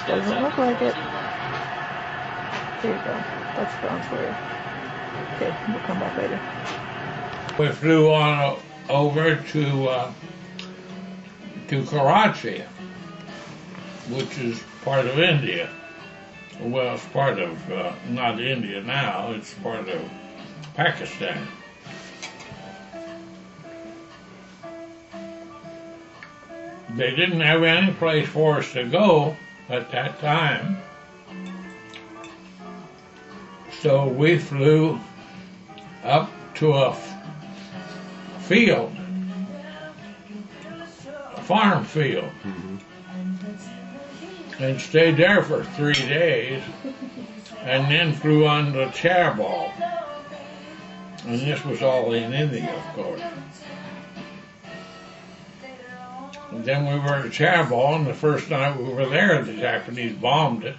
Doesn't look like it. There you go. That's gone for you. Okay, we'll come back later. We flew on over to Karachi, which is part of India. Well, it's part of, not India now, it's part of Pakistan. They didn't have any place for us to go at that time. So we flew up to a field, a farm field, and stayed there for 3 days, and then flew on to Charbal. And this was all in India, of course. And then we were at Charbal, and the first night we were there, the Japanese bombed it.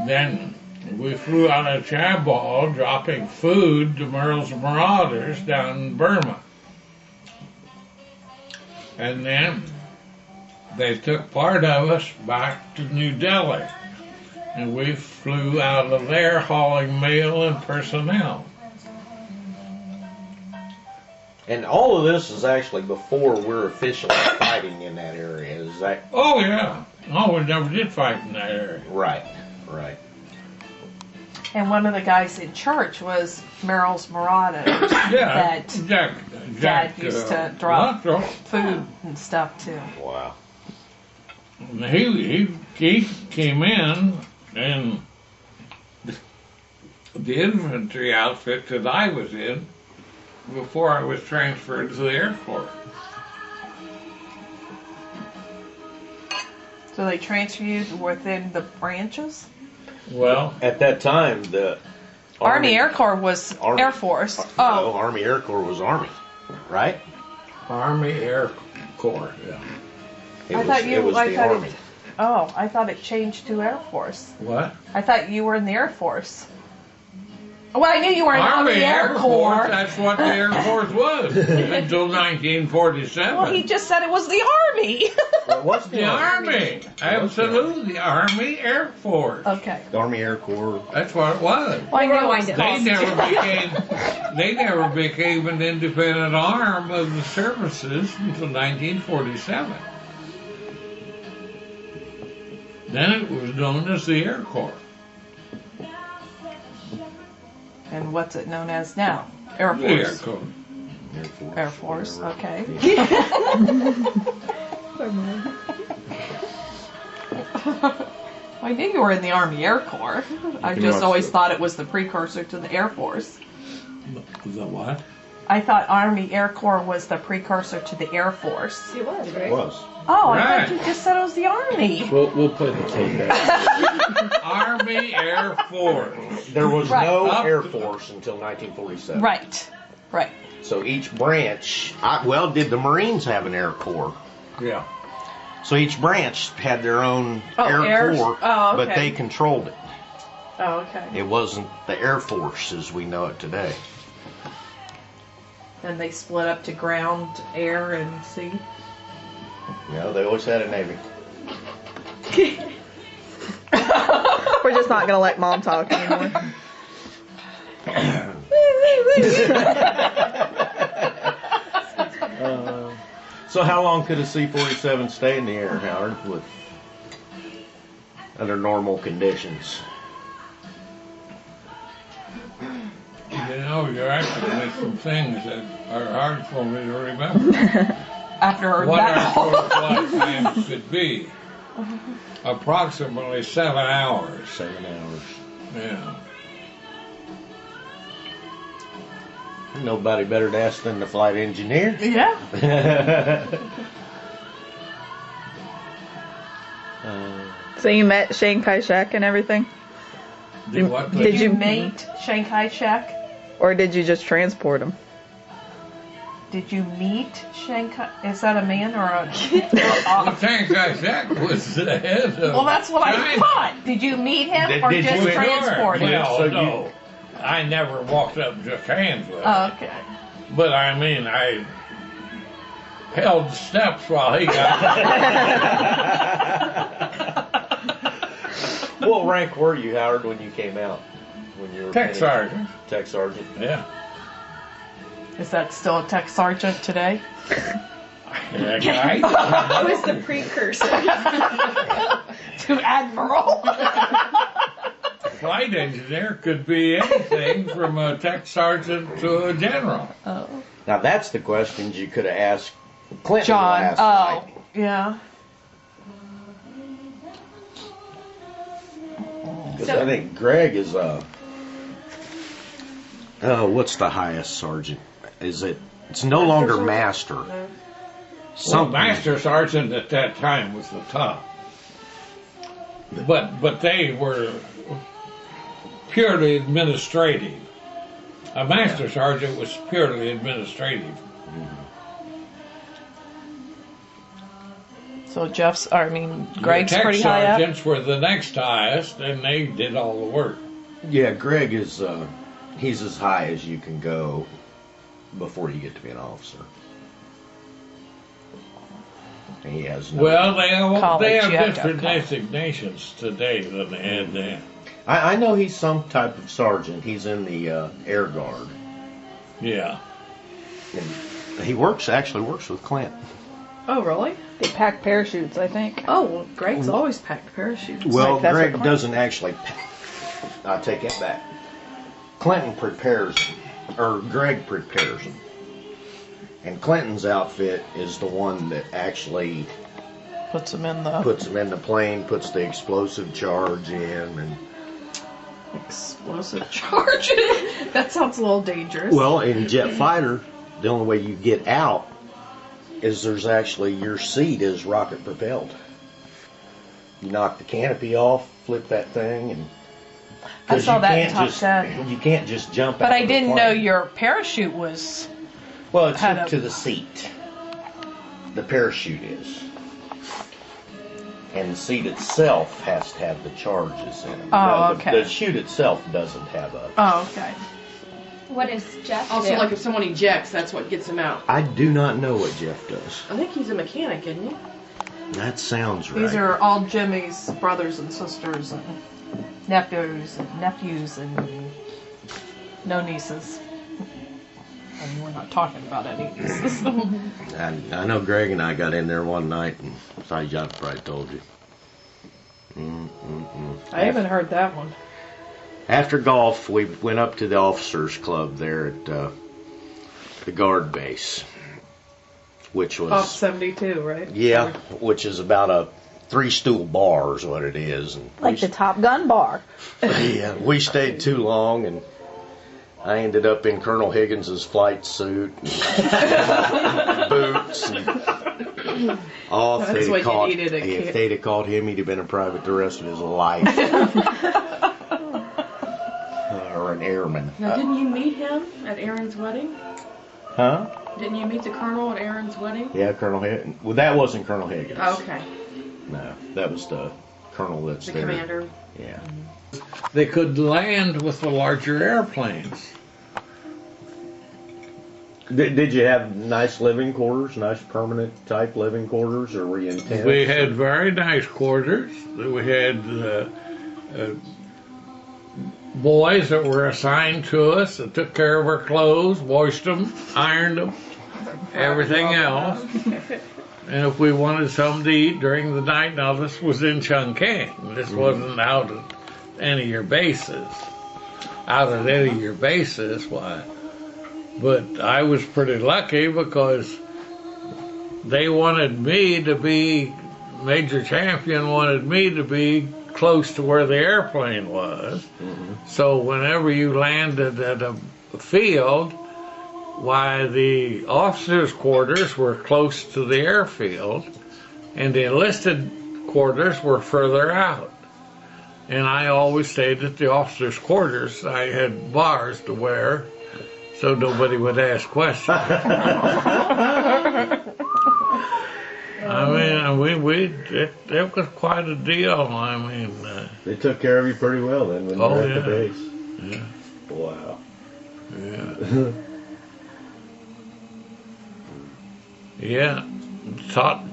Then we flew out of Charbal, dropping food to Merle's Marauders down in Burma. And then they took part of us back to New Delhi. And we flew out of there hauling mail and personnel. And all of this is actually before we're officially fighting in that area, is that? Oh, yeah. Oh, we never did fight in that area. Right, right. And one of the guys in church was Merrill's Marauders. Yeah, That Jack Dad used to drop Luttrell. food and stuff too. Wow. He came in, and the infantry outfit that I was in before I was transferred to the Air Force. So they transfer you within the branches? Well, At that time, the Army Air Corps was Army. Air Force. No, Army Air Corps was Army, right? Army Air Corps, yeah. It I was, thought you- it was I the thought it- Army. Oh, I thought it changed to Air Force. What? I thought you were in the Air Force. Well, I knew you were in Army the Air Corps. That's what the Air Force was until 1947. Well, he just said it was the Army. Well, it was The Army, absolutely, Army Air Force. Okay. The Army Air Corps. That's what it was. Well, I knew it was Rewind it. They never became an independent arm of the services until 1947. Then it was known as the Air Corps. And what's it known as now? Air The Air Force. Corps. Air Force. Air Force, whatever. okay. I knew you were in the Army Air Corps. I can just watch always it. thought it was the precursor to the Air Force. The what? I thought Army Air Corps was the precursor to the Air Force. It was, It right? was. Oh, I Right. thought you just said it was the Army. We'll play the tape back. Army Air Force. There was Right. no Up- Air Force until 1947. Right, right. So each branch, did the Marines have an Air Corps? Yeah. So each branch had their own Oh, Air Corps, oh, but okay. they controlled it. Oh, okay. It wasn't the Air Force as we know it today. Then they split up to ground, air, and sea. No, they always had a Navy. We're just not gonna let Mom talk anymore. So how long could a C-47 stay in the air, Howard, with under normal conditions? You know, you're asking me some things that are hard for me to remember. After What that. our total flight time could be. Approximately 7 hours. 7 hours. Yeah. Nobody better to ask than the flight engineer. Yeah. So you met Chiang Kai-shek and everything? Did what? Did Did you you- meet Chiang Kai-shek? Or did you just transport him? Did you meet Chiang Kai? Is that a man or a? Well, Chiang Kai-shek was the head of Well, that's what I China. thought. Did you meet him Did- or did just you- transport him? Well, So you- no. I never walked up and shook hands with him. Oh, okay. But I mean, held the steps while he got What rank were you, Howard, when you came out? When you were tech sergeant. Tech sergeant. Yeah. Is that still a tech sergeant today? Right? I was the precursor. To admiral. Flight engineer could be anything from a tech sergeant to a general. Oh. Now that's the questions you could have asked Clinton John. last Oh, night. yeah. 'Cause I think Greg is what's the highest sergeant? Is it? It's no longer master. Well, Something. master sergeant at that time was the top. But they were purely administrative. A master sergeant was purely administrative. So The Greg's tech pretty high up. sergeants were the next highest, and they did all the work. Yeah, Greg is. He's as high as you can go before you get to be an officer. And he has no. Well, they have College, you have to have different college. designations today than they had then. I know he's some type of sergeant. He's in the Air Guard. Yeah. And he actually works with Clint. Oh, really? They pack parachutes, I think. Oh, well, Greg's always packed parachutes. Well, Like, that's Greg what doesn't actually. I'll take it back. Clinton prepares them, or Greg prepares them. And Clinton's outfit is the one that actually Puts them in the puts them in the plane, puts the explosive charge in, and Explosive charge. That sounds a little dangerous. well, in jet fighter, the only way you get out is there's actually your seat is rocket propelled. You knock the canopy off, flip that thing, and I 'cause saw you that in can't Top just- Gun. You can't just jump. But out I of the didn't know plane. your parachute was. Well, it's had hooked a- to the seat. The parachute is. And the seat itself has to have the charges in it. Oh, The- okay. The chute itself doesn't have a. Oh, okay. What does Jeff also, do? like if someone ejects, that's what gets him out. I do not know what Jeff does. I think he's a mechanic, isn't he? That sounds right. These are all Jimmy's brothers and sisters and nephews and no nieces. And we're not talking about any nieces. I know Greg and I got in there one night, and sorry, John probably told you. I haven't heard that one. After golf, we went up to the officers' club there at the guard base, which was Off 72, right? yeah, which is about a 3-stool bar is what it is. And Like the Top Gun bar. yeah, we stayed too long, and I ended up in Colonel Higgins's flight suit, and boots, and all. That's If they'd what you caught, needed a if kid. they'd have caught him, he'd have been a private the rest of his life, or an airman. Now, didn't you meet him at Aaron's wedding? Huh? Didn't you meet the colonel at Aaron's wedding? Yeah, Colonel Higgins. Well, that wasn't Colonel Higgins. Okay. No, that was the colonel that's The there. commander. Yeah. They could land with the larger airplanes. Did you have nice living quarters, nice permanent type living quarters, or were you in tents? We had very nice quarters. We had boys that were assigned to us that took care of our clothes, washed them, ironed them, everything else. And if we wanted something to eat during the night, now this was in Chungking. This wasn't out at any of your bases. Out at any of your bases, why? But I was pretty lucky because they wanted me to be, Major Champion wanted me to be close to where the airplane was. So whenever you landed at a field, why the officers' quarters were close to the airfield and the enlisted quarters were further out. And I always stayed at the officers' quarters. I had bars to wear so nobody would ask questions. I mean, it was quite a deal. I mean, They took care of you pretty well then when you Oh, were at yeah. the base. yeah, Wow. yeah. Yeah, it's hot.